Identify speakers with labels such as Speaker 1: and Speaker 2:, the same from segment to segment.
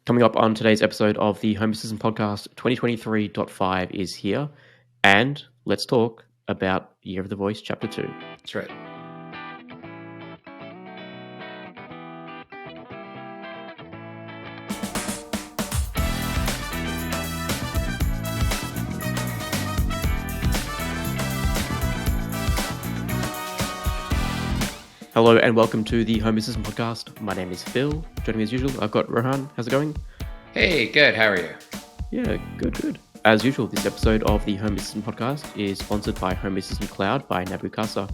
Speaker 1: Coming up on today's episode of the Home Assistant Podcast, 2023.5 is here, and let's talk about Year of the Voice Chapter 2.
Speaker 2: That's right.
Speaker 1: Hello and welcome to the Home Assistant Podcast. My name is Phil. Joining me as usual, I've got Rohan. How's it going?
Speaker 2: Hey, good. How are you?
Speaker 1: Yeah, good. As usual, this episode of the Home Assistant Podcast is sponsored by Home Assistant Cloud by Nabu Casa.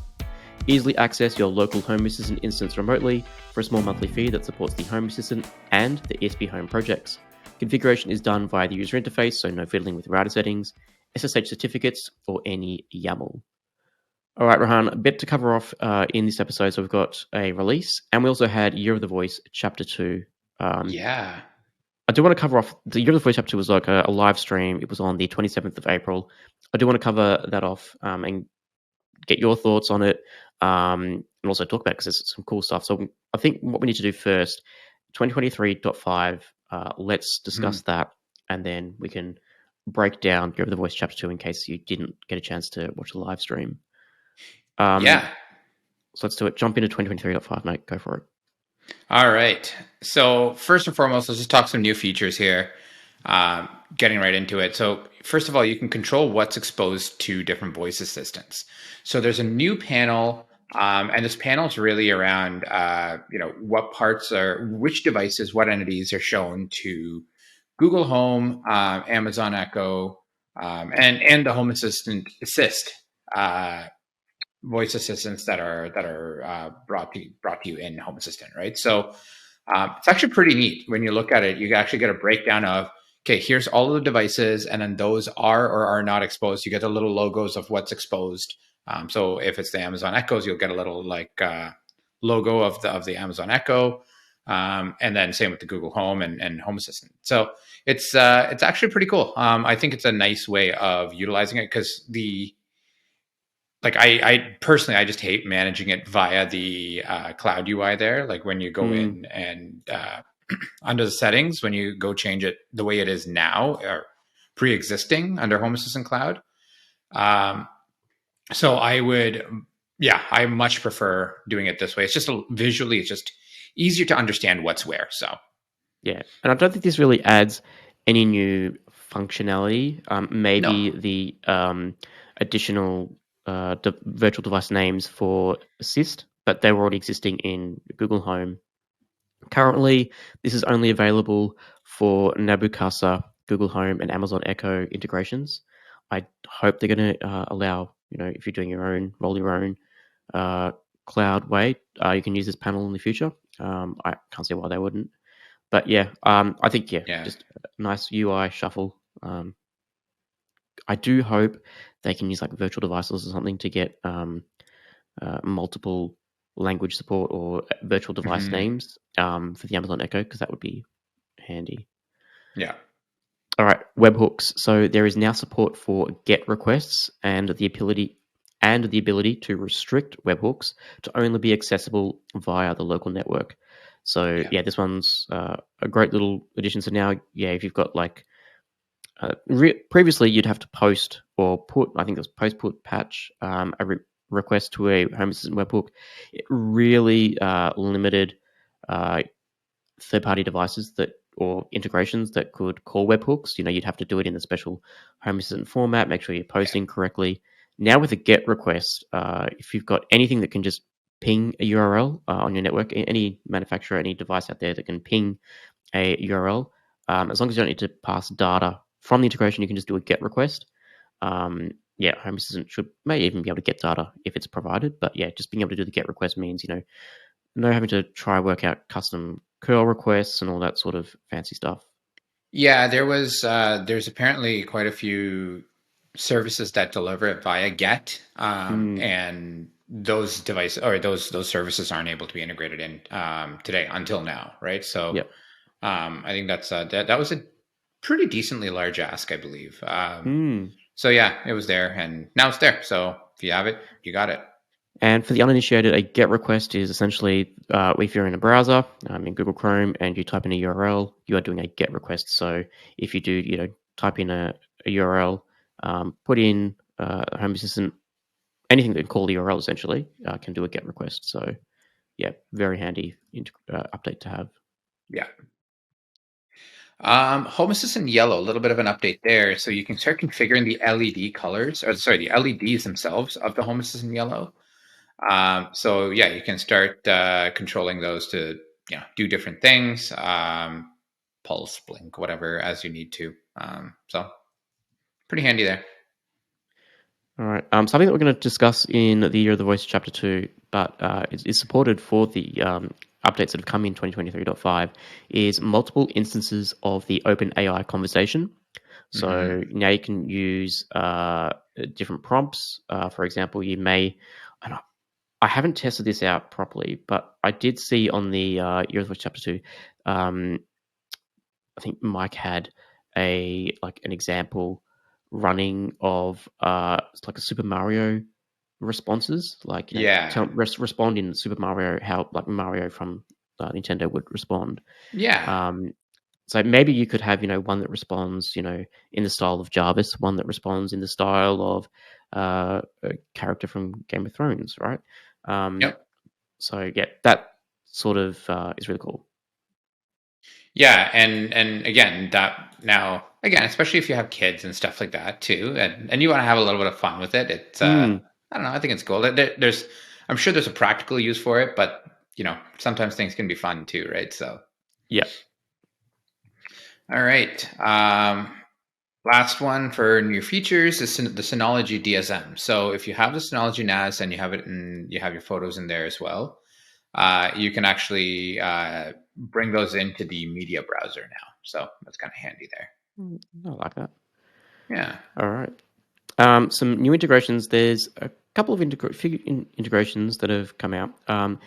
Speaker 1: Easily access your local Home Assistant instance remotely for a small monthly fee that supports the Home Assistant and the ESP Home projects. Configuration is done via the user interface, so no fiddling with router settings, SSH certificates, or any YAML. All right, Rohan, a bit to cover off in this episode. So we've got a release, and we also had Year of the Voice Chapter 2.
Speaker 2: Yeah.
Speaker 1: I do want to cover off, the Year of the Voice Chapter 2 was like a live stream. It was on the 27th of April. I do want to cover that off and get your thoughts on it and also talk about it because there's some cool stuff. So I think what we need to do first, 2023.5, let's discuss that, and then we can break down Year of the Voice Chapter 2 in case you didn't get a chance to watch the live stream.
Speaker 2: Yeah.
Speaker 1: So let's do it. Jump into 2023.5, mate. Go for it.
Speaker 2: All right. So first and foremost, let's just talk some new features here. Getting right into it. So first of all, you can control what's exposed to different voice assistants. So there's a new panel, and this panel is really around, what parts are, which devices, what entities are shown to Google Home, Amazon Echo, and the Home Assistant Assist. Voice assistants that are brought to you in Home Assistant, right? So it's actually pretty neat when you look at it. You actually get a breakdown of, okay, here's all of the devices, and then those are or are not exposed. You get the little logos of what's exposed. So if it's the Amazon Echoes, you'll get a little logo of the Amazon Echo, and then same with the Google Home and Home Assistant. So it's actually pretty cool. I think it's a nice way of utilizing it because I personally, I just hate managing it via the cloud UI there. Like when you go in and under the settings, when you go change it the way it is now or pre-existing under Home Assistant Cloud. So I much prefer doing it this way. It's just visually, it's just easier to understand what's where. So
Speaker 1: yeah, and I don't think this really adds any new functionality. Maybe the additional virtual device names for Assist, but they were already existing in Google Home. Currently, this is only available for Nabu Casa, Google Home, and Amazon Echo integrations. I hope they're going to allow, if you're doing roll your own cloud way, you can use this panel in the future. I can't see why they wouldn't. But yeah, I think, just a nice UI shuffle. I do hope they can use like virtual devices or something to get multiple language support or virtual device names for the Amazon Echo, because that would be handy.
Speaker 2: Yeah.
Speaker 1: All right, webhooks. So there is now support for GET requests and the ability to restrict webhooks to only be accessible via the local network. So this one's a great little addition. So now, if you've got like previously you'd have to post or put, I think it was post, put, patch a request to a Home Assistant webhook. It really limited third-party devices or integrations that could call webhooks. You'd have to do it in the special Home Assistant format, make sure you're posting correctly. Now with a GET request, if you've got anything that can just ping a URL on your network, any manufacturer, any device out there that can ping a URL, as long as you don't need to pass data from the integration, you can just do a GET request. Home Assistant may even be able to get data if it's provided, but just being able to do the GET request means, no having to try work out custom curl requests and all that sort of fancy stuff.
Speaker 2: Yeah, there's apparently quite a few services that deliver it via GET, and those devices or those services aren't able to be integrated in today until now, right? So, I think that's that was a pretty decently large ask, I believe. So yeah, it was there, and now it's there. So if you have it, you got it.
Speaker 1: And for the uninitiated, a GET request is essentially if you're in a browser in Google Chrome and you type in a URL, you are doing a GET request. So if you do, type in a URL, put in Home Assistant, anything that can call the URL essentially can do a GET request. So yeah, very handy update to have.
Speaker 2: Yeah. Home Assistant Yellow, a little bit of an update there. So you can start configuring the LED colors, or sorry, the LEDs themselves of the Home Assistant Yellow. So yeah, you can start controlling those to do different things, pulse, blink, whatever, as you need to. So pretty handy there.
Speaker 1: All right. Something that we're going to discuss in the Year of the Voice Chapter 2, but is supported for the updates that have come in 2023.5, is multiple instances of the OpenAI conversation. So now you can use different prompts. For example, you may, and I haven't tested this out properly, but I did see on the Year of the Voice Chapter 2, I think Mike had an example running of it's like a Super Mario responses, like
Speaker 2: Yeah.
Speaker 1: respond in Super Mario how like Mario from Nintendo would respond.
Speaker 2: Yeah.
Speaker 1: So maybe you could have one that responds in the style of Jarvis, one that responds in the style of a character from Game of Thrones, right?
Speaker 2: Yep.
Speaker 1: So yeah, that sort of is really cool.
Speaker 2: Yeah, and again, that now again, especially if you have kids and stuff like that too, and you want to have a little bit of fun with it. It's
Speaker 1: Mm,
Speaker 2: I don't know, I think it's cool. There's I'm sure there's a practical use for it, but sometimes things can be fun too, right? So
Speaker 1: yeah.
Speaker 2: all right. Last one for new features is the Synology DSM. So if you have the Synology NAS and you have it and you have your photos in there as well, you can actually bring those into the media browser now. So that's kind of handy there.
Speaker 1: I like that.
Speaker 2: Yeah.
Speaker 1: All right. Some new integrations. There's a couple of integrations that have come out.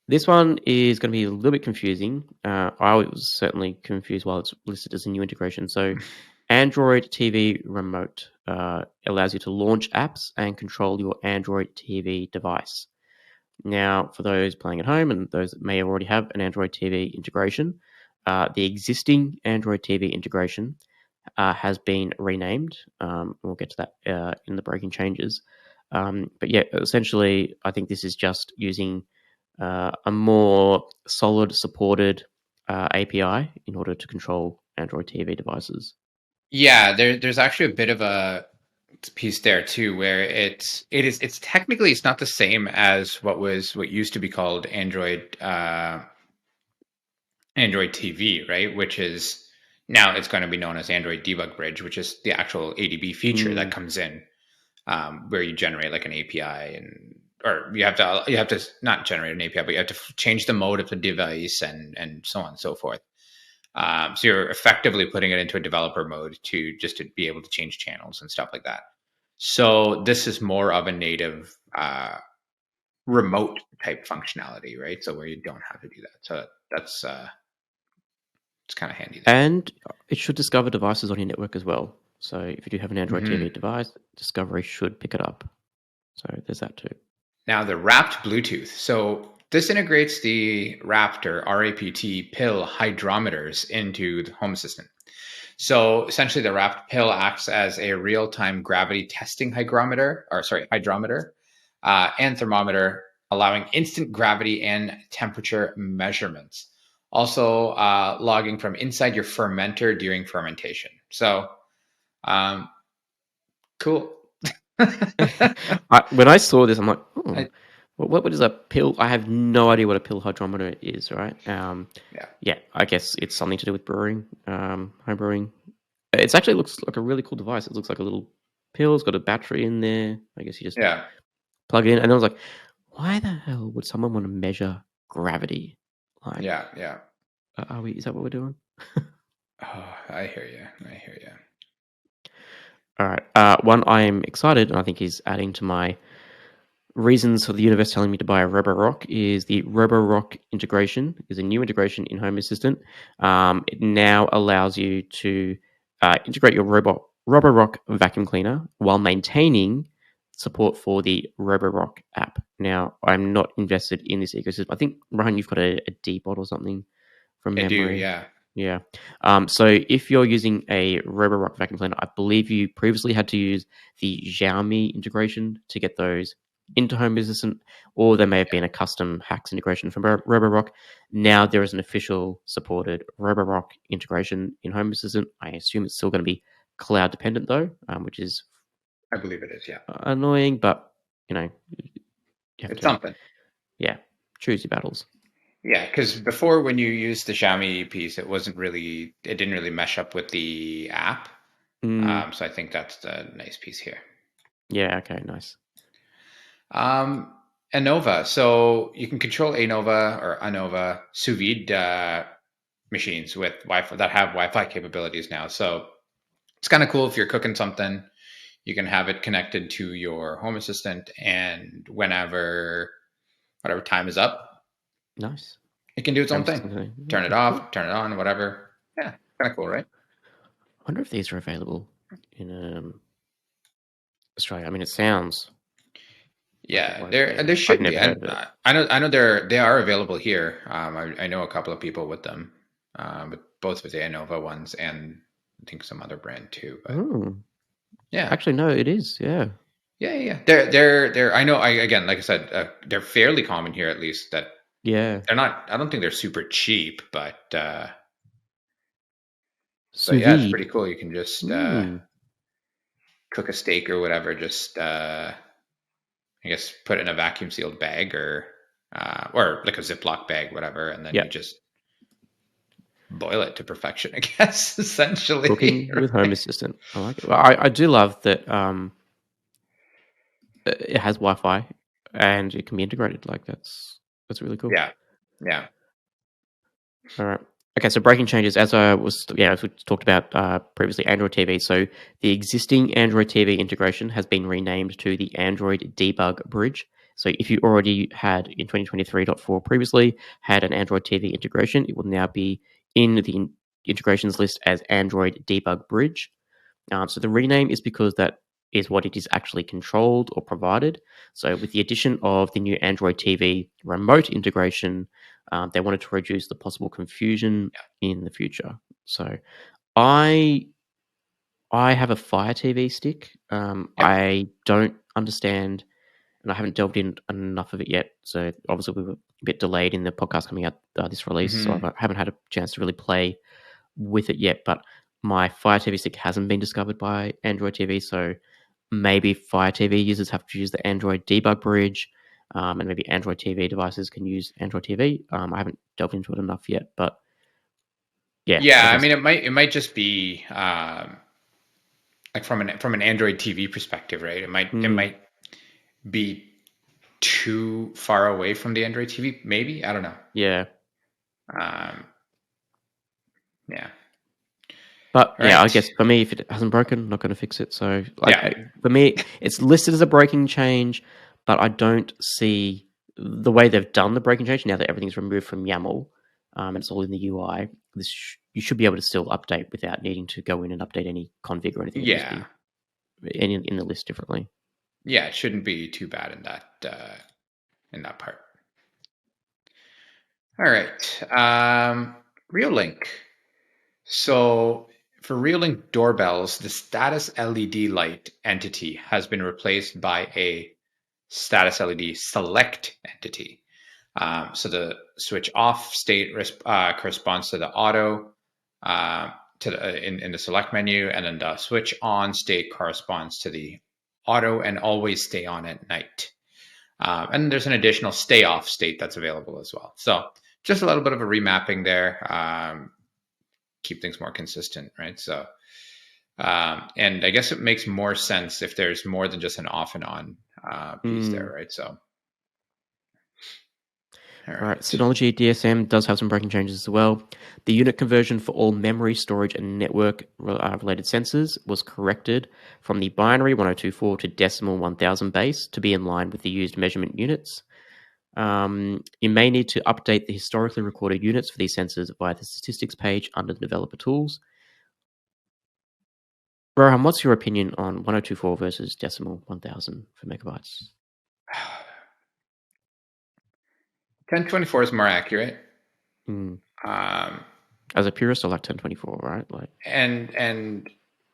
Speaker 1: This one is going to be a little bit confusing. I was certainly confused while it's listed as a new integration. So, Android TV Remote allows you to launch apps and control your Android TV device. Now, for those playing at home and those that may already have an Android TV integration, the existing Android TV integration has been renamed. We'll get to that in the breaking changes. But yeah, essentially, I think this is just using a more solid supported API in order to control Android TV devices.
Speaker 2: Yeah, there's actually a bit of a piece there too, where it's technically it's not the same as what used to be called Android TV, right? Which is now it's going to be known as Android Debug Bridge, which is the actual ADB feature that
Speaker 1: Mm,
Speaker 2: comes in where you generate like an API or you have to not generate an API, but you have to change the mode of the device and so on and so forth. So you're effectively putting it into a developer mode to be able to change channels and stuff like that. So this is more of a native remote type functionality, right? So where you don't have to do that. So that's it's kind of handy there.
Speaker 1: and it should discover devices on your network as well. So if you do have an Android TV
Speaker 2: Hmm.
Speaker 1: device, Discovery should pick it up. So there's that too.
Speaker 2: Now the wrapped Bluetooth. So this integrates the Rapt or RAPT pill hydrometers into the Home Assistant. So essentially, the wrapped pill acts as a real-time gravity testing hydrometer and thermometer, allowing instant gravity and temperature measurements. Also, logging from inside your fermenter during fermentation. So, um, cool.
Speaker 1: When I saw this, I'm like, oh,
Speaker 2: I,
Speaker 1: what is a pill? I have no idea what a pill hydrometer is, right?
Speaker 2: yeah,
Speaker 1: Yeah, I guess it's something to do with brewing, home brewing. It actually looks like a really cool device. It looks like a little pill. It's got a battery in there. I guess you just
Speaker 2: yeah,
Speaker 1: plug it in. And I was like, why the hell would someone want to measure gravity? Like,
Speaker 2: yeah, yeah.
Speaker 1: are we? Is that what we're doing?
Speaker 2: Oh, I hear you. I hear you.
Speaker 1: All right. One I am excited, and I think is adding to my reasons for the universe telling me to buy a Roborock is the Roborock integration is a new integration in Home Assistant. It now allows you to integrate your Roborock vacuum cleaner while maintaining support for the Roborock app. Now, I'm not invested in this ecosystem. I think, Ryan, you've got a Dbot or something from
Speaker 2: I do,
Speaker 1: memory.
Speaker 2: yeah.
Speaker 1: Yeah. So if you're using a Roborock vacuum cleaner, I believe you previously had to use the Xiaomi integration to get those into Home Assistant, or there may have been a custom hacks integration from Roborock. Now there is an official supported Roborock integration in Home Assistant. I assume it's still going to be cloud dependent though, which is
Speaker 2: I believe it is, yeah.
Speaker 1: annoying, but you know, you have
Speaker 2: It's
Speaker 1: to,
Speaker 2: something.
Speaker 1: yeah, choose your battles.
Speaker 2: Yeah, because before when you used the Xiaomi piece, it didn't really mesh up with the app. So I think that's the nice piece here.
Speaker 1: Yeah, okay, nice.
Speaker 2: Anova. So you can control Anova or Anova sous vide machines with Wi-Fi that have Wi-Fi capabilities now. So it's kind of cool if you're cooking something, you can have it connected to your Home Assistant, and whatever time is up,
Speaker 1: Nice.
Speaker 2: it can do its own thing. Turn it
Speaker 1: Okay, cool.
Speaker 2: off, turn it on, whatever. Yeah, kind of cool, right?
Speaker 1: I wonder if these are available in Australia. I mean, it sounds.
Speaker 2: Yeah,
Speaker 1: Like
Speaker 2: there
Speaker 1: I've
Speaker 2: should be,
Speaker 1: never heard
Speaker 2: and
Speaker 1: of it.
Speaker 2: I know they are available here. I know a couple of people with them, but both with the Anova ones and I think some other brand too. But yeah,
Speaker 1: Actually, no, it is. Yeah.
Speaker 2: yeah. They're. I know. Again, like I said, they're fairly common here. At least that
Speaker 1: Yeah.
Speaker 2: they're not. I don't think they're super cheap, but
Speaker 1: Sous
Speaker 2: yeah, it's
Speaker 1: vide.
Speaker 2: pretty cool. You can just cook a steak or whatever. Just I guess put it in a vacuum sealed bag or like a Ziploc bag, whatever, and then you just boil it to perfection, I guess, essentially.
Speaker 1: Cooking with Home
Speaker 2: Right?
Speaker 1: Assistant. I like it. Well, I do love that it has Wi-Fi and it can be integrated. Like that's really cool.
Speaker 2: Yeah. Yeah.
Speaker 1: All right. Okay, so breaking changes, as as we talked about previously, Android TV. So the existing Android TV integration has been renamed to the Android Debug Bridge. So if you already had in 2023.4 previously had an Android TV integration, it will now be in the integrations list as Android Debug Bridge. So the rename is because that is what it is actually controlled or provided. So with the addition of the new Android TV remote integration, they wanted to reduce the possible confusion in the future. So I have a Fire TV stick.
Speaker 2: Yep.
Speaker 1: I don't understand, and I haven't delved in enough of it yet. So obviously we were a bit delayed in the podcast coming out this release, so
Speaker 2: Mm-hmm.
Speaker 1: I haven't had a chance to really play with it yet. But my Fire TV stick hasn't been discovered by Android TV, so maybe Fire TV users have to use the Android debug bridge, and maybe Android TV devices can use Android TV. I haven't delved into it enough yet, but yeah,
Speaker 2: Yeah.
Speaker 1: I
Speaker 2: I
Speaker 1: guess.
Speaker 2: mean, it might just be like from an Android TV perspective, right? It might be too far away from the Android TV. Maybe, I don't know.
Speaker 1: Yeah.
Speaker 2: Um, yeah.
Speaker 1: But
Speaker 2: All
Speaker 1: yeah, I
Speaker 2: right.
Speaker 1: guess for me, if it hasn't broken, I'm not going to fix it. So,
Speaker 2: Yeah.
Speaker 1: for me, it's listed as a breaking change, but I don't see the way they've done the breaking change now that everything's removed from YAML, and it's all in the UI. You should be able to still update without needing to go in and update any config or anything. It'll just
Speaker 2: Yeah.
Speaker 1: be in the list differently.
Speaker 2: Yeah. It shouldn't be too bad in that part. All right. Reolink. So for Reolink doorbells, the status LED light entity has been replaced by a status LED select entity. So the switch off state corresponds to the auto in the select menu, and then the switch on state corresponds to the auto and always stay on at night. And there's an additional stay off state that's available as well. So just a little bit of a remapping there. Keep things more consistent, right? So, and I guess it makes more sense if there's more than just an off and on piece there, right? So, all
Speaker 1: All right,
Speaker 2: right.
Speaker 1: Synology DSM does have some breaking changes as well. The unit conversion for all memory, storage, and network related sensors was corrected from the binary 1024 to decimal 1000 base to be in line with the used measurement units. You may need to update the historically recorded units for these sensors via the statistics page under the developer tools. Rohan, what's your opinion on 1024 versus decimal 1000 for megabytes?
Speaker 2: 1024 is more accurate.
Speaker 1: Mm.
Speaker 2: Um,
Speaker 1: As a purist, I like 1024, right? Like,
Speaker 2: and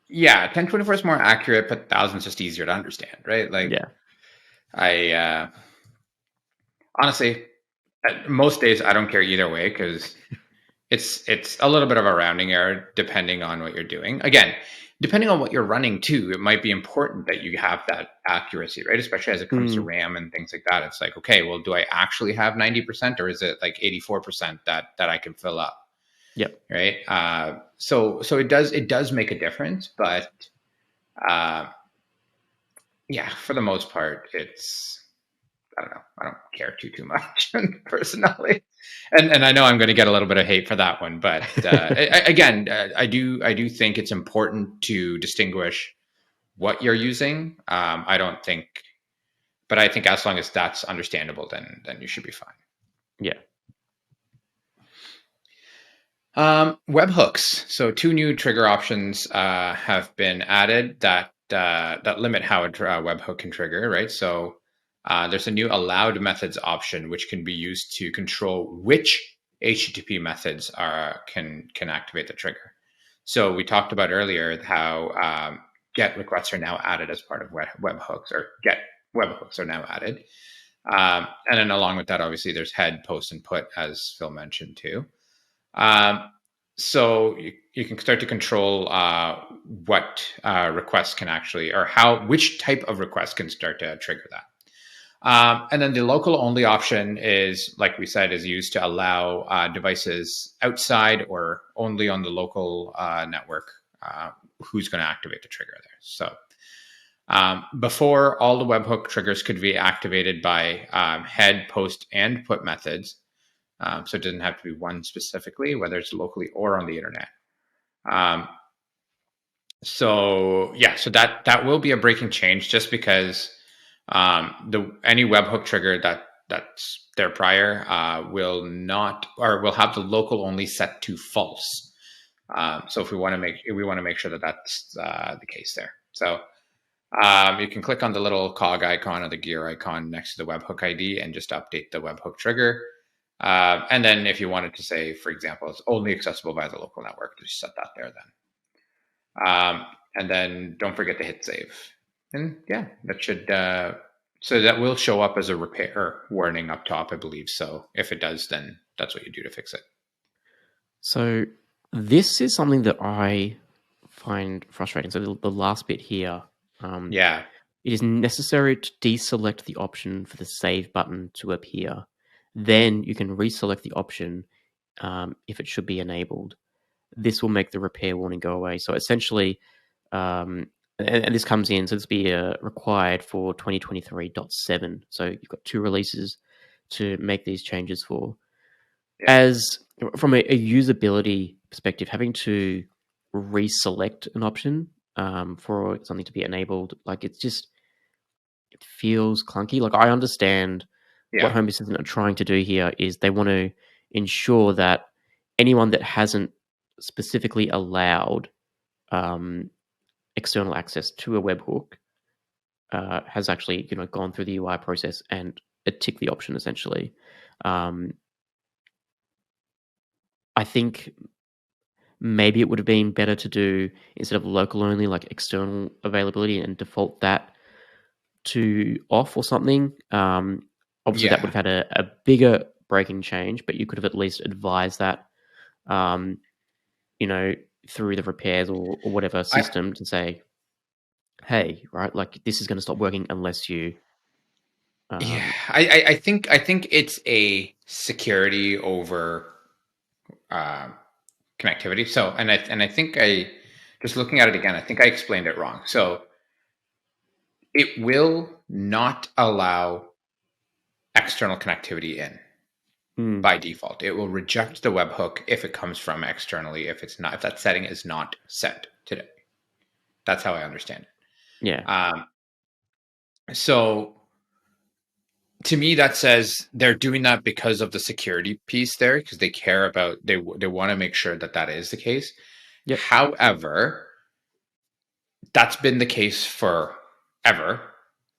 Speaker 2: yeah, 1024 is more accurate, but 1000 is just easier to understand, right? Like,
Speaker 1: yeah.
Speaker 2: I honestly, most days I don't care either way because it's a little bit of a rounding error depending on what you're doing. Again, depending on what you're running too, it might be important that you have that accuracy, right? Especially as it comes to
Speaker 1: Mm.
Speaker 2: RAM and things like that. It's like, okay, well, do I actually have 90% or is it like 84% that I can fill up?
Speaker 1: Yep.
Speaker 2: Right. So it does make a difference, but uh, yeah, for the most part, it's I don't know. I don't care too much personally, and I know I'm going to get a little bit of hate for that one. But again, I do think it's important to distinguish what you're using. I don't think, but I think as long as that's understandable, then you should be fine.
Speaker 1: Yeah.
Speaker 2: Webhooks. So two new trigger options have been added that limit how a webhook can trigger. Right. So there's a new allowed methods option which can be used to control which HTTP methods can activate the trigger. So we talked about earlier how GET requests are now added as part of webhooks, or GET webhooks are now added. And then along with that, obviously, there's head, post, and put, as Phil mentioned too. Um, so you can start to control what requests can actually, or which type of request can start to trigger that. And then the local only option is, like we said, is used to allow devices outside or only on the local network who's going to activate the trigger there. So before, all the webhook triggers could be activated by head, post, and put methods. So it doesn't have to be one specifically, whether it's locally or on the internet. Um, so yeah, so that will be a breaking change, just because any webhook trigger that's there prior will not, or will have the local only set to false. So if we want to make sure that that's the case there. So you can click on the little cog icon or the gear icon next to the webhook ID and just update the webhook trigger. And then if you wanted to say, for example, it's only accessible via the local network, just set that there then. And then don't forget to hit save. And yeah, that should, so that will show up as a repair warning up top, I believe. So if it does, then that's what you do to fix it.
Speaker 1: So this is something that I find frustrating. So the last bit here,
Speaker 2: Yeah.
Speaker 1: it is necessary to deselect the option for the save button to appear. Then you can reselect the option if it should be enabled. This will make the repair warning go away. So essentially, and this comes in, so this will be required for 2023.7. So you've got two releases to make these changes for.
Speaker 2: Yeah.
Speaker 1: As from a usability perspective, having to reselect an option for something to be enabled, like it feels clunky. Like I understand what
Speaker 2: Yeah.
Speaker 1: Home Assistant are trying to do here is they want to ensure that anyone that hasn't specifically allowed external access to a webhook has actually gone through the UI process and tick the option essentially. I think maybe it would have been better to do, instead of local only, like external availability and default that to off or something. Obviously, that would
Speaker 2: Yeah.
Speaker 1: have had a bigger breaking change, but you could have at least advised that, um, you know, through the repairs or whatever
Speaker 2: I,
Speaker 1: system to say, hey, right, like this is going to stop working unless you.
Speaker 2: yeah.
Speaker 1: Um,
Speaker 2: I think it's a security over uh, connectivity. So, and I think I, just looking at it again, I think I explained it wrong. So it will not allow external connectivity in
Speaker 1: mm,
Speaker 2: by default. It will reject the webhook if it comes from externally, if that setting is not set today. That's how I understand
Speaker 1: yeah,
Speaker 2: it. So to me, that says they're doing that because of the security piece there, because they care about, they want to make sure that is the case.
Speaker 1: yep,
Speaker 2: However, That's been the case forever,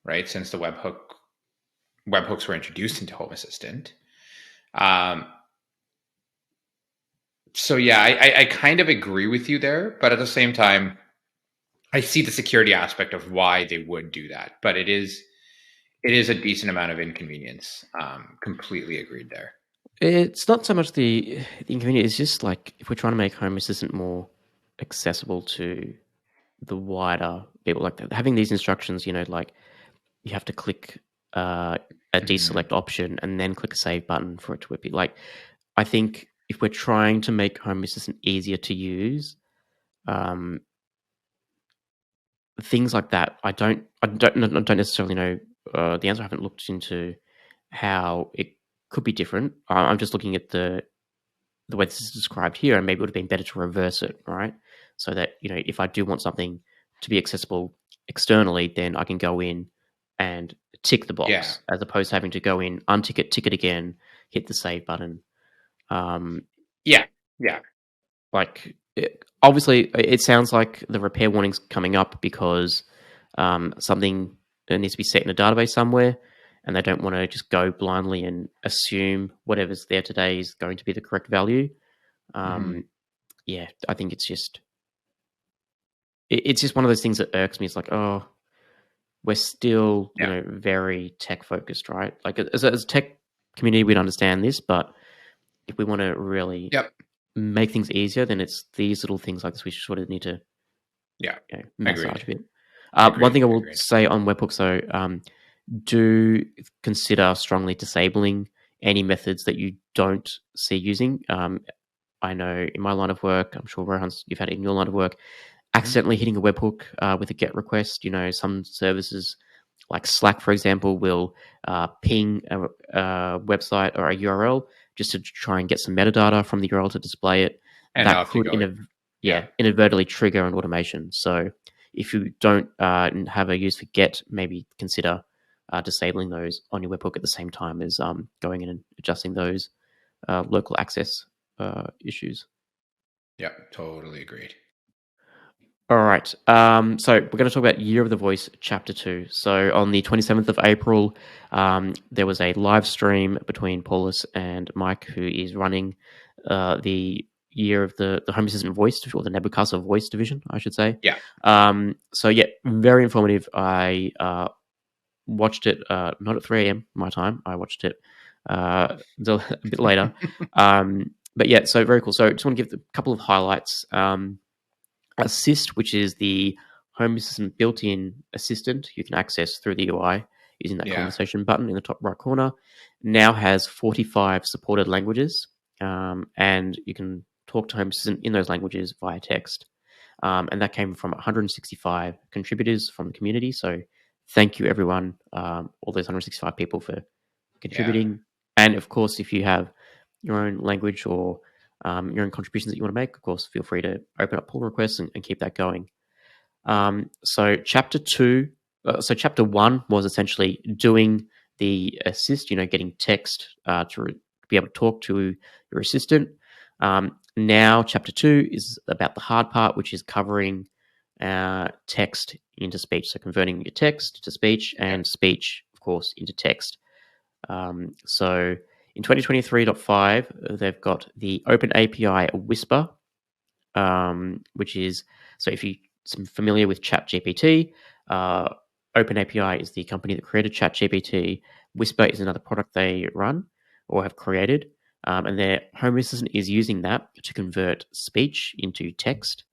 Speaker 2: right? Since the webhooks were introduced into Home Assistant. Um, so yeah, I kind of agree with you there, but at the same time, I see the security aspect of why they would do that. But it is a decent amount of inconvenience. Completely agreed there.
Speaker 1: It's not so much the inconvenience. It's just like if we're trying to make Home Assistant more accessible to the wider people, like having these instructions, like you have to click a
Speaker 2: Mm-hmm.
Speaker 1: deselect option and then click a save button for it to appear. Like, I think if we're trying to make Home Assistant easier to use, um, things like that, I don't necessarily know the answer. I haven't looked into how it could be different. I'm just looking at the way this is described here, and maybe it would have been better to reverse it, right? So that if I do want something to be accessible externally, then I can go in and tick the
Speaker 2: Yeah,
Speaker 1: box, as opposed to having to go in, untick it, tick it again, hit the save button. Um,
Speaker 2: yeah, yeah.
Speaker 1: Obviously, it sounds like the repair warning's coming up because something needs to be set in a database somewhere, and they don't want to just go blindly and assume whatever's there today is going to be the correct value.
Speaker 2: Mm-hmm.
Speaker 1: Um, yeah, I think it's just one of those things that irks me. It's like, oh, we're still,
Speaker 2: Yeah,
Speaker 1: very tech focused, right? Like as a tech community, we'd understand this, but if we want to really
Speaker 2: yep,
Speaker 1: make things easier, then it's these little things like this we sort of need to,
Speaker 2: yeah.
Speaker 1: massage
Speaker 2: Agreed,
Speaker 1: a bit. One
Speaker 2: agreed,
Speaker 1: thing I will
Speaker 2: agreed.
Speaker 1: say on webhooks though, do consider strongly disabling any methods that you don't see using. I know in my line of work, I'm sure Rohan's, you've had it in your line of work,
Speaker 2: Mm-hmm.
Speaker 1: accidentally hitting a webhook with a GET request. Some services like Slack, for example, will ping a website or a URL just to try and get some metadata from the URL to display it.
Speaker 2: And
Speaker 1: That
Speaker 2: off you
Speaker 1: could,
Speaker 2: go. Yeah,
Speaker 1: inadvertently trigger an automation. So if you don't have a use for GET, maybe consider disabling those on your webhook at the same time as going in and adjusting those local access issues.
Speaker 2: yeah. Totally agreed.
Speaker 1: All right. So we're going to talk about Year of the Voice, Chapter 2. So on the 27th of April, there was a live stream between Paulus and Mike, who is running the Year of the Home Assistant Voice, or the Nebuchadnezzar Voice Division, I should say.
Speaker 2: Yeah.
Speaker 1: So yeah, very informative. I watched it not at 3 a.m. my time. I watched it a bit later. But yeah, so very cool. So just want to give a couple of highlights. Assist, which is the Home Assistant built-in assistant you can access through the UI using that
Speaker 2: Yeah.
Speaker 1: conversation button in the top right corner, now has 45 supported languages, and you can talk to Home Assistant in those languages via text. And that came from 165 contributors from the community. So thank you, everyone, all those 165 people for
Speaker 2: Yeah.
Speaker 1: contributing. And of course, if you have your own language or your own contributions that you want to make, of course, feel free to open up pull requests and keep that going. So chapter one was essentially doing the assist, getting text to be able to talk to your assistant. Now, chapter two is about the hard part, which is covering text into speech. So converting your text to speech
Speaker 2: Yeah.
Speaker 1: and speech, of course, into text. So in 2023.5, they've got the Open API Whisper, which is, so if you're familiar with ChatGPT, uh, OpenAPI is the company that created ChatGPT. Whisper is another product they run or have created, and their Home Assistant is using that to convert speech into text,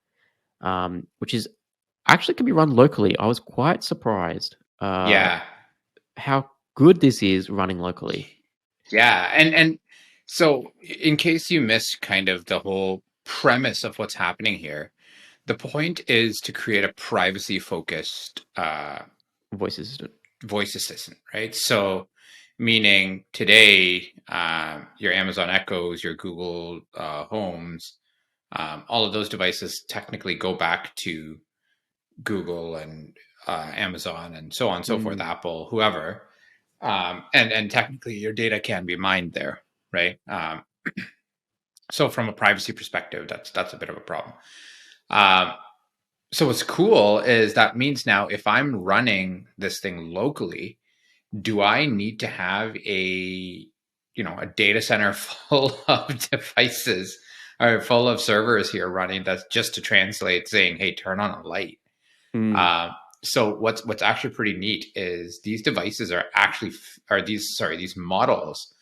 Speaker 1: which is actually can be run locally. I was quite surprised
Speaker 2: Yeah.
Speaker 1: how good this is running locally.
Speaker 2: Yeah. And so in case you missed kind of the whole premise of what's happening here, the point is to create a privacy focused
Speaker 1: Voice assistant.
Speaker 2: voice assistant, right? So meaning today, your Amazon Echoes, your Google Homes, all of those devices technically go back to Google and Amazon and so on and so forth,
Speaker 1: Mm,
Speaker 2: Apple, whoever. And technically your data can be mined there, right? So from a privacy perspective, that's a bit of a problem. Um, So what's cool is that means now if I'm running this thing locally, do I need to have a data center full of devices or full of servers here running that's just to translate saying, hey, turn on a light?
Speaker 1: Mm,
Speaker 2: Uh, so what's actually pretty neat is these devices are actually are these models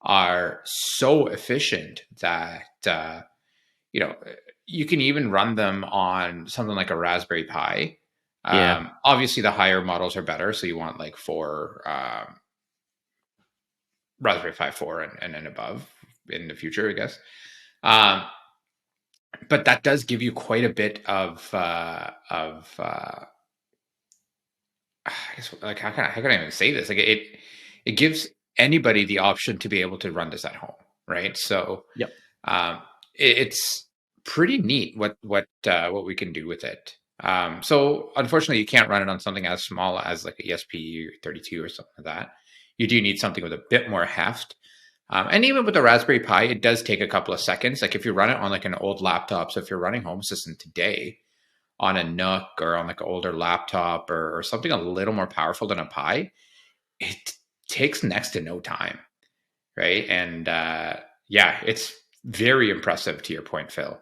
Speaker 2: are so efficient that you know you can even run them on something like a Raspberry Pi.
Speaker 1: yeah.
Speaker 2: Obviously, the higher models are better, so you want like four Raspberry Pi 4 and above in the future, I guess. Um, but that does give you quite a bit of I guess, like how can I even say this? Like it gives anybody the option to be able to run this at home, right? So
Speaker 1: Yep.
Speaker 2: um, it's pretty neat what we can do with it. So unfortunately, you can't run it on something as small as like a ESP32 or something like that. You do need something with a bit more heft. And even with the Raspberry Pi, it does take a couple of seconds. Like if you run it on like an old laptop, so if you're running Home Assistant today, on a Nook or on like an older laptop or something a little more powerful than a Pi, it takes next to no time, right? And yeah, it's very impressive to your point, Phil.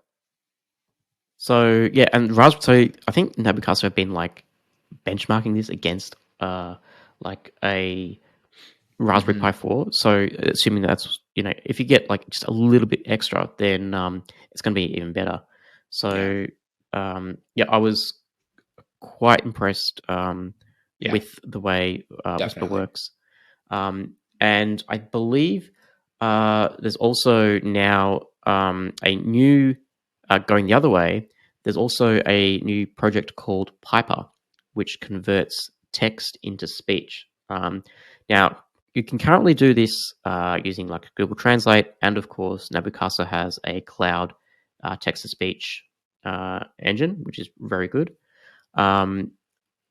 Speaker 1: So yeah, and Raspberry. So I think Nabucco have been like benchmarking this against like a Raspberry
Speaker 2: Mm-hmm.
Speaker 1: Pi 4. So assuming that's if you get like just a little bit extra, then it's going to be even better.
Speaker 2: Yeah,
Speaker 1: So yeah, I was quite impressed
Speaker 2: yeah,
Speaker 1: with the way Whisper
Speaker 2: definitely.
Speaker 1: works. And I believe there's also now a new, going the other way, there's also a new project called Piper, which converts text into speech. Now, you can currently do this using like Google Translate, and of course, Nabucasa has a cloud text to speech engine, which is very good. Um,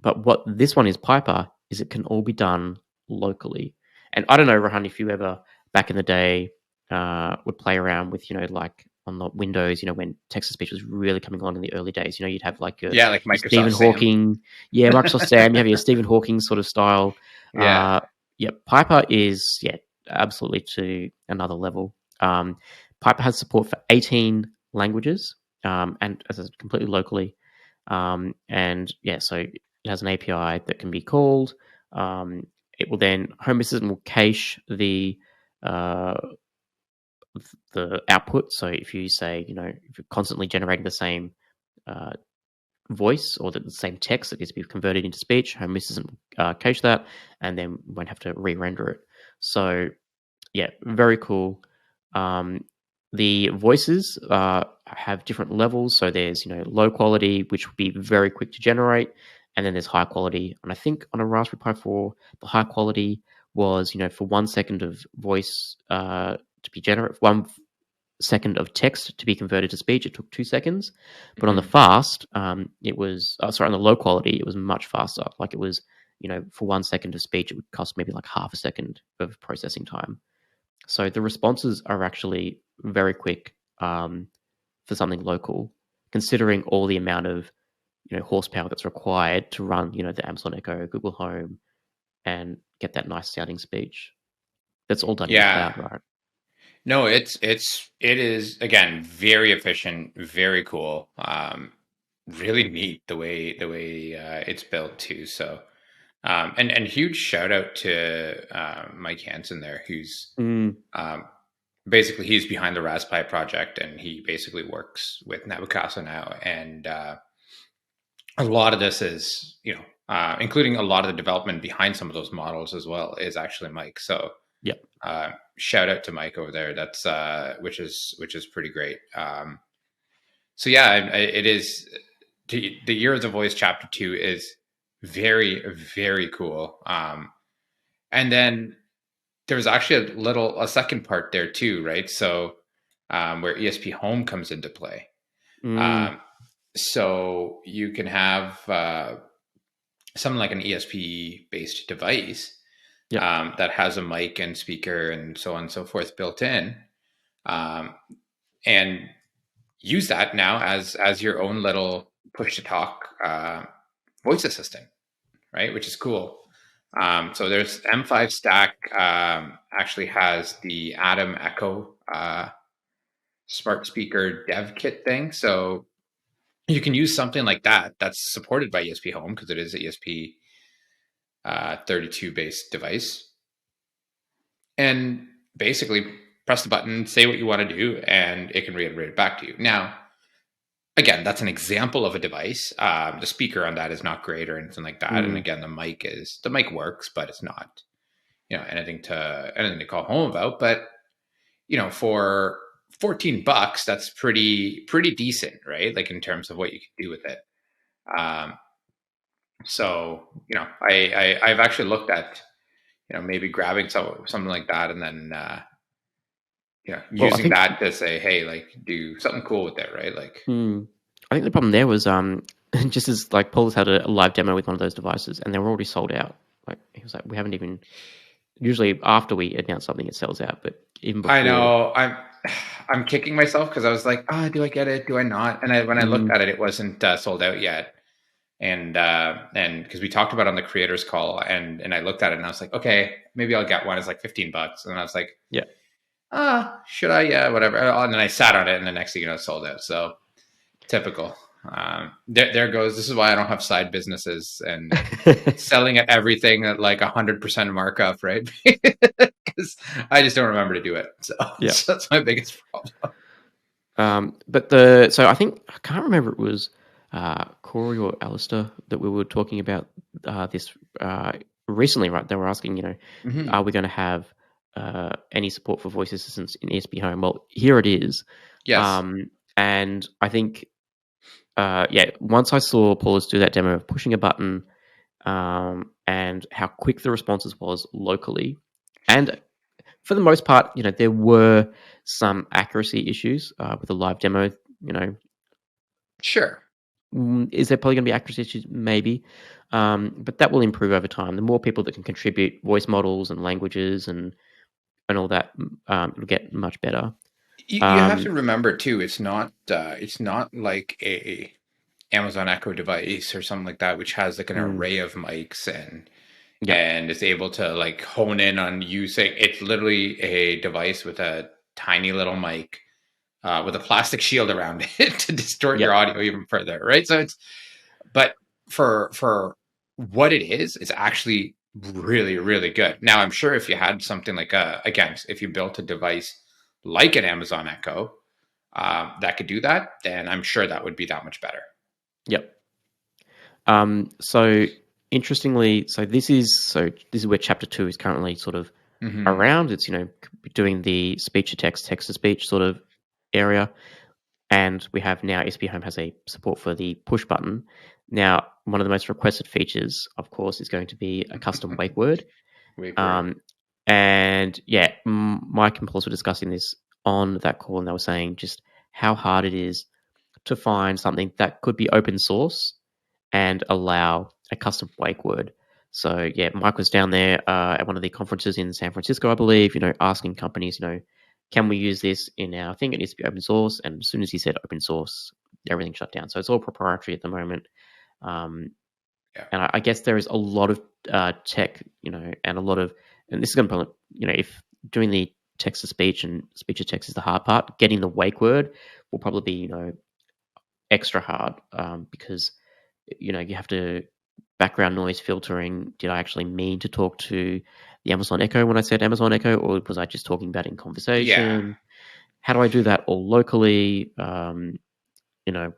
Speaker 1: but what this one is, Piper, is it can all be done locally. And I don't know, Rohan, if you ever back in the day would play around with, like on the Windows, when text to speech was really coming along in the early days. You'd have like your
Speaker 2: Yeah, like
Speaker 1: Stephen
Speaker 2: Microsoft Sam.
Speaker 1: Hawking, yeah, Microsoft Sam. You have your Stephen Hawking sort of style.
Speaker 2: Yeah.
Speaker 1: Yeah, Piper is absolutely to another level. Piper has support for 18 languages, and as I said, completely locally. And yeah, so it has an API that can be called. It will then Home Assistant will cache uh, the output. So if you say, if you're constantly generating the same uh, voice or the same text that needs to be converted into speech, Home Assistant will cache that, and then won't have to re-render it. So yeah, very cool. Um, the voices have different levels. So there's low quality, which would be very quick to generate, and then there's high quality. And I think on a Raspberry Pi 4, the high quality was for 1 second of voice to be generated, 1 second of text to be converted to speech. It took 2 seconds, but on the
Speaker 2: Hmm.
Speaker 1: fast, it was sorry, on the low quality, it was much faster. Like it was for 1 second of speech, it would cost maybe like half a second of processing time. So the responses are actually very quick for something local, considering all the amount of horsepower that's required to run the Amazon Echo, Google Home, and get that nice sounding speech. That's all done in the
Speaker 2: Yeah.
Speaker 1: cloud, right?
Speaker 2: No, it is again very efficient, very cool. Really neat the way it's built too. So and huge shout out to Mike Hansen there, who's
Speaker 1: Mm,
Speaker 2: um, basically he's behind the Raspberry project, and he basically works with Nabucasa now. And a lot of this is including a lot of the development behind some of those models as well is actually Mike. So
Speaker 1: yep.
Speaker 2: shout out to Mike over there. That's which is pretty great. So yeah, it is. The Year of the Voice Chapter 2 is very very cool. And then there's actually a second part there too, right? So where ESP Home comes into play.
Speaker 1: Mm,
Speaker 2: Um, so you can have something like an ESP based device
Speaker 1: yep.
Speaker 2: that has a mic and speaker and so on and so forth built in, um, and use that now as your own little push to talk voice assistant, right? Which is cool. So there's M5 Stack actually has the Atom Echo smart speaker dev kit thing. So you can use something like that that's supported by ESP Home because it is an ESP 32 based device. And basically press the button, say what you want to do, and it can reiterate it back to you. Now, again, that's an example of a device. The speaker on that is not great or anything like that. And
Speaker 1: Mm.
Speaker 2: again, the mic works, but it's not anything to call home about. But for $14, that's pretty decent, right? Like in terms of what you can do with it. Um, so I've actually looked at maybe grabbing something like that and then
Speaker 1: Well, I
Speaker 2: using
Speaker 1: think
Speaker 2: that to say, hey, like do something cool with it, right? Like
Speaker 1: I think the problem there was just as like Paul's had a live demo with one of those devices, and they were already sold out. Like he was like, we haven't even usually after we announce something, it sells out, but even
Speaker 2: I
Speaker 1: before.
Speaker 2: know I'm kicking myself because I was like, do I get it? Do I not? And when I looked
Speaker 1: Mm,
Speaker 2: at it, it wasn't sold out yet. And because we talked about it on the creators call, and I looked at it and I was like, okay, maybe I'll get one. It's like $15, and I was like,
Speaker 1: yeah.
Speaker 2: should I? Yeah, whatever. And then I sat on it, and the next thing you know, it sold out. So typical. There goes. This is why I don't have side businesses and selling at everything at like 100% markup, right? Because I just don't remember to do it. So,
Speaker 1: Yeah.
Speaker 2: so that's my biggest problem.
Speaker 1: But so I think I can't remember it was Corey or Alistair that we were talking about this recently, right? They were asking, are
Speaker 2: Mm-hmm.
Speaker 1: we going to have any support for voice assistants in ESP Home? Well, here it is.
Speaker 2: Yes.
Speaker 1: And I think, once I saw Paulus do that demo of pushing a button and how quick the responses was locally, and for the most part, there were some accuracy issues with the live demo. You know,
Speaker 2: Sure.
Speaker 1: is there probably going to be accuracy issues? Maybe, but that will improve over time. The more people that can contribute voice models and languages and all that, it'll get much better.
Speaker 2: You have
Speaker 1: Um,
Speaker 2: to remember too. It's not like a Amazon Echo device or something like that, which has like an
Speaker 1: mm,
Speaker 2: array of mics
Speaker 1: yeah,
Speaker 2: and is able to like hone in on using. It's literally a device with a tiny little mic with a plastic shield around it to distort
Speaker 1: yeah,
Speaker 2: your audio even further, right? So but for what it is, it's actually really, really good. Now, I'm sure if you had something like again, if you built a device like an Amazon Echo that could do that, then I'm sure that would be that much better.
Speaker 1: yep. So interestingly, so this is where chapter 2 is currently sort of
Speaker 2: Mm-hmm.
Speaker 1: around. It's doing the speech to text, text to speech sort of area. And we have now SP Home has a support for the push button. Now, one of the most requested features, of course, is going to be a custom wake word.
Speaker 2: Wake word.
Speaker 1: Um, and yeah, Mike and Paul were discussing this on that call, and they were saying just how hard it is to find something that could be open source and allow a custom wake word. So yeah, Mike was down there at one of the conferences in San Francisco, I believe, asking companies, can we use this in our thing? It needs to be open source. And as soon as he said open source, everything shut down. So it's all proprietary at the moment. Um,
Speaker 2: Yeah.
Speaker 1: and I guess there is a lot of tech, and a lot of, and this is going to probably, if doing the text to speech and speech to text is the hard part, getting the wake word will probably be, extra hard because you have to background noise filtering. Did I actually mean to talk to the Amazon Echo when I said Amazon Echo, or was I just talking about it in
Speaker 2: Yeah.
Speaker 1: conversation? How do I do that all locally? You know,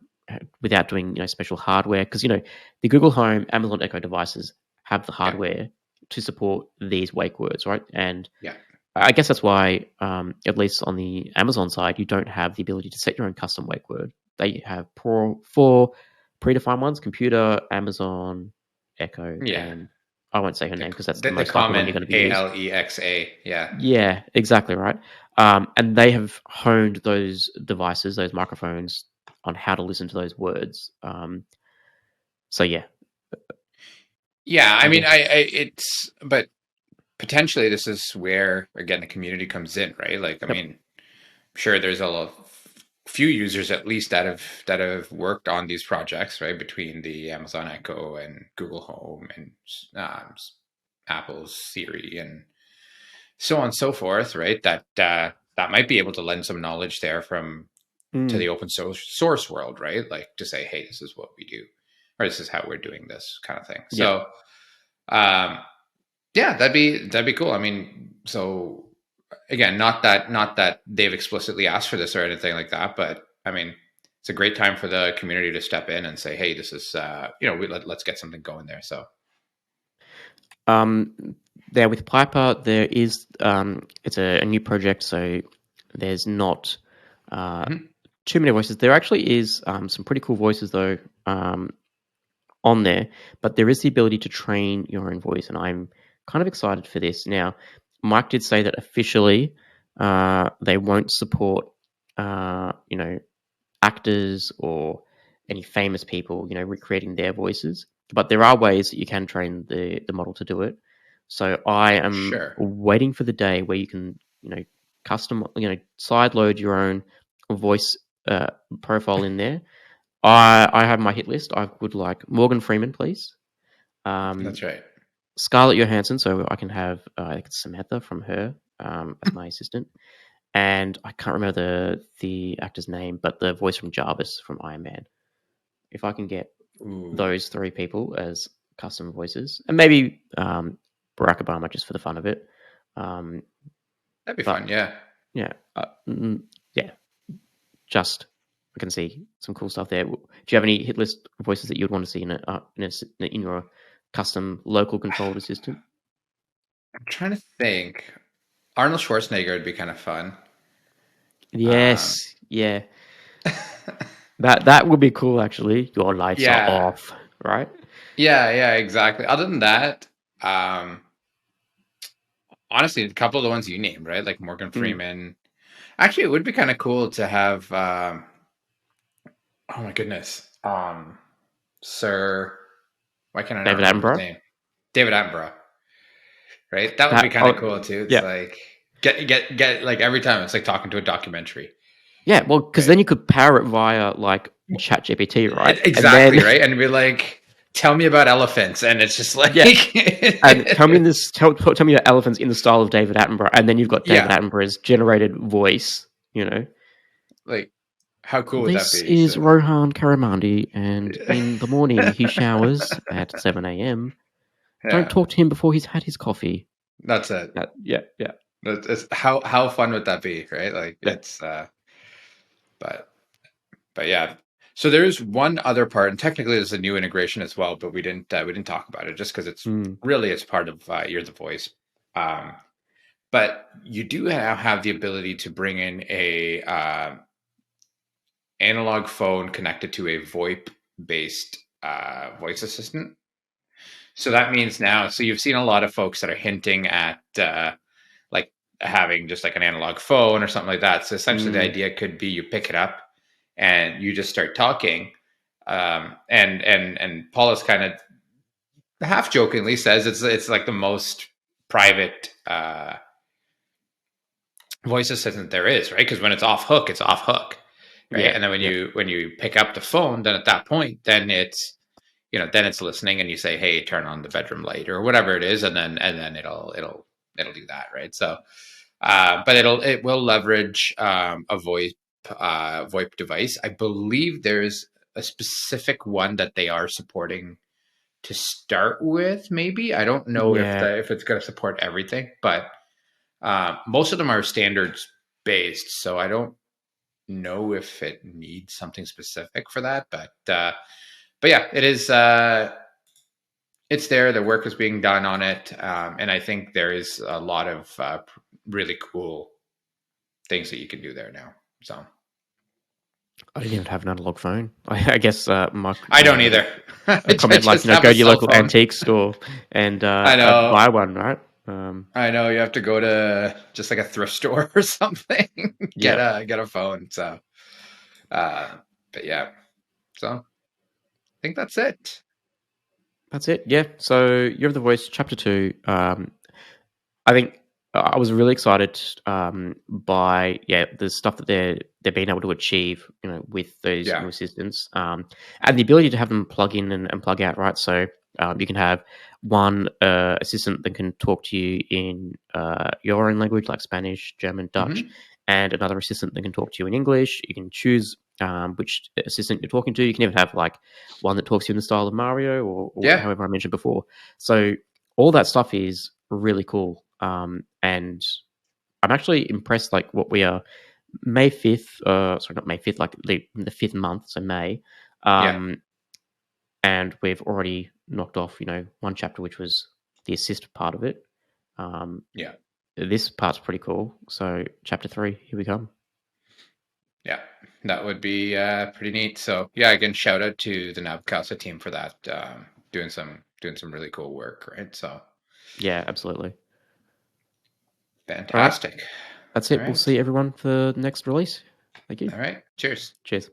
Speaker 1: without doing special hardware, because the Google Home, Amazon Echo devices have the
Speaker 2: Yeah.
Speaker 1: hardware to support these wake words, right? And
Speaker 2: Yeah.
Speaker 1: I guess that's why, at least on the Amazon side, you don't have the ability to set your own custom wake word. They have four predefined ones: computer, Amazon, Echo,
Speaker 2: Yeah.
Speaker 1: and I won't say her
Speaker 2: The,
Speaker 1: name because that's the
Speaker 2: the
Speaker 1: most likely one you're
Speaker 2: common
Speaker 1: going to be used.
Speaker 2: Alexa. Yeah.
Speaker 1: Yeah, exactly right. And they have honed those devices, those microphones, on how to listen to those words. So yeah,
Speaker 2: Yeah. I
Speaker 1: I
Speaker 2: mean,
Speaker 1: guess.
Speaker 2: it's, but potentially this is where again the community comes in, right? Like, I
Speaker 1: Yep.
Speaker 2: mean, sure, there's a lot. few users at least that have worked on these projects, right? Between the Amazon Echo and Google Home and um, Apple's Siri and so on and so forth, right? That might be able to lend some knowledge there from to the
Speaker 1: Mm.
Speaker 2: open source world, right? Like to say, hey, this is what we do, or this is how we're doing this kind of thing.
Speaker 1: Yeah.
Speaker 2: So, um, yeah, that'd be cool. I mean, so again, not that they've explicitly asked for this or anything like that, but I mean, it's a great time for the community to step in and say, hey, this is let's get something going there. So
Speaker 1: Um, there with Piper, there is it's a new project, so there's not uh,
Speaker 2: mhm.
Speaker 1: too many voices. There actually is some pretty cool voices though on there, but there is the ability to train your own voice, and I'm kind of excited for this. Now, Mike did say that officially they won't support you know, actors or any famous people, you know, recreating their voices. But there are ways that you can train the model to do it. So I am
Speaker 2: Sure,
Speaker 1: waiting for the day where you can, you know, custom, you know, side load your own voice profile in there. I have my hit list. I would like Morgan Freeman, please. Um,
Speaker 2: that's right.
Speaker 1: Scarlett Johansson, so I can have I think it's Samantha from Her as my assistant, and I can't remember the actor's name, but the voice from Jarvis from Iron Man. If I can get
Speaker 2: Ooh,
Speaker 1: those three people as custom voices, and maybe Barack Obama just for the fun of it. Um,
Speaker 2: that'd be fun.
Speaker 1: but
Speaker 2: Yeah.
Speaker 1: yeah, yeah, just I can see some cool stuff there. Do you have any hit list voices that you'd want to see in your custom local controlled assistant?
Speaker 2: I'm trying to think. Arnold Schwarzenegger would be kind of fun. Um,
Speaker 1: Yes, yeah, that would be cool actually. Your lights are
Speaker 2: yeah,
Speaker 1: off, right?
Speaker 2: yeah, exactly. Other than that, um, honestly, a couple of the ones you named, right? Like Morgan
Speaker 1: Mm.
Speaker 2: Freeman. Actually, it would be kind of cool to have. Oh my goodness, Sir. Why can I not
Speaker 1: David
Speaker 2: remember his
Speaker 1: Attenborough.
Speaker 2: name? David Attenborough. Right. That would be
Speaker 1: That
Speaker 2: kind of
Speaker 1: oh
Speaker 2: cool too. It's
Speaker 1: yeah,
Speaker 2: like get like every time it's like talking to a documentary.
Speaker 1: yeah. Well, because
Speaker 2: Right.
Speaker 1: then you could power it via like ChatGPT, right? And
Speaker 2: Exactly.
Speaker 1: then
Speaker 2: Right. And be like, tell me about elephants, and it's just like,
Speaker 1: yeah, and tell me this. Tell me your elephants in the style of David Attenborough, and then you've got David
Speaker 2: yeah,
Speaker 1: Attenborough's generated voice. You know,
Speaker 2: like how cool would that
Speaker 1: this
Speaker 2: be?
Speaker 1: is
Speaker 2: So
Speaker 1: Rohan Karamandi, and in the morning he showers at 7 a.m. Don't
Speaker 2: yeah,
Speaker 1: talk to him before he's had his coffee.
Speaker 2: that's it.
Speaker 1: Yeah, yeah,
Speaker 2: That's how fun would that be, right? Like
Speaker 1: yeah.
Speaker 2: it's but but yeah. So there's one other part, and technically there's a new integration as well, but we didn't talk about it just because
Speaker 1: Mm,
Speaker 2: it's part of You're the Voice. Um, but you do have the ability to bring in a analog phone connected to a VoIP based voice assistant. So that means now, so you've seen a lot of folks that are hinting at like having just like an analog phone or something like that. So essentially, the
Speaker 1: mm,
Speaker 2: idea could be you pick it up and you just start talking. And Paula's kind of half jokingly says it's like the most private voice assistant there is, right? Because when it's off hook, it's off hook, right?
Speaker 1: yeah,
Speaker 2: And then when
Speaker 1: yeah,
Speaker 2: you pick up the phone, then at that point, then it's listening, and you say, "Hey, turn on the bedroom light" or whatever it is, and then it'll do that, right? So, but it will leverage a VoIP device. I believe there's a specific one that they are supporting to start with. Maybe I don't know if
Speaker 1: yeah.
Speaker 2: if it's going to support everything, but most of them are standards based, so I don't know if it needs something specific for that. But yeah, it is. It's there. The work is being done on it, and I think there is a lot of really cool things that you can do there now. So
Speaker 1: I didn't even have an analog phone. I guess Mark
Speaker 2: I don't
Speaker 1: made
Speaker 2: either.
Speaker 1: a
Speaker 2: I
Speaker 1: comment like,
Speaker 2: just
Speaker 1: you know,
Speaker 2: have
Speaker 1: go
Speaker 2: a
Speaker 1: to your
Speaker 2: cell
Speaker 1: local
Speaker 2: phone.
Speaker 1: antique store and
Speaker 2: I know.
Speaker 1: buy one, right?
Speaker 2: I know. You have to go to just like a thrift store or something. get
Speaker 1: Yeah,
Speaker 2: a phone. So, uh, but yeah. So I think that's it.
Speaker 1: that's it. Yeah. So you have the voice, chapter two. I think. I was really excited by the stuff that they're being able to achieve, with those
Speaker 2: Yeah.
Speaker 1: new assistants, and the ability to have them plug in and plug out, right? So you can have one assistant that can talk to you in your own language, like Spanish, German, Dutch,
Speaker 2: Hmm.
Speaker 1: and another assistant that can talk to you in English. You can choose which assistant you're talking to. You can even have like one that talks to you in the style of Mario, or
Speaker 2: Yeah.
Speaker 1: however I mentioned before. So all that stuff is really cool. And I'm actually impressed, like what we are May 5th, sorry, not May 5th, like the fifth month, so May.
Speaker 2: Yeah.
Speaker 1: Um, and we've already knocked off, one chapter, which was the assist part of it. Um,
Speaker 2: Yeah.
Speaker 1: this part's pretty cool. So chapter 3, here we come.
Speaker 2: Yeah. That would be pretty neat. So yeah, again, shout out to the Nabcasa team for that. Doing some really cool work, right? So
Speaker 1: Yeah, absolutely. All right,
Speaker 2: fantastic.
Speaker 1: that's
Speaker 2: All
Speaker 1: it. We'll
Speaker 2: right.
Speaker 1: see everyone for the next release. Thank you.
Speaker 2: All right. Cheers.
Speaker 1: Cheers.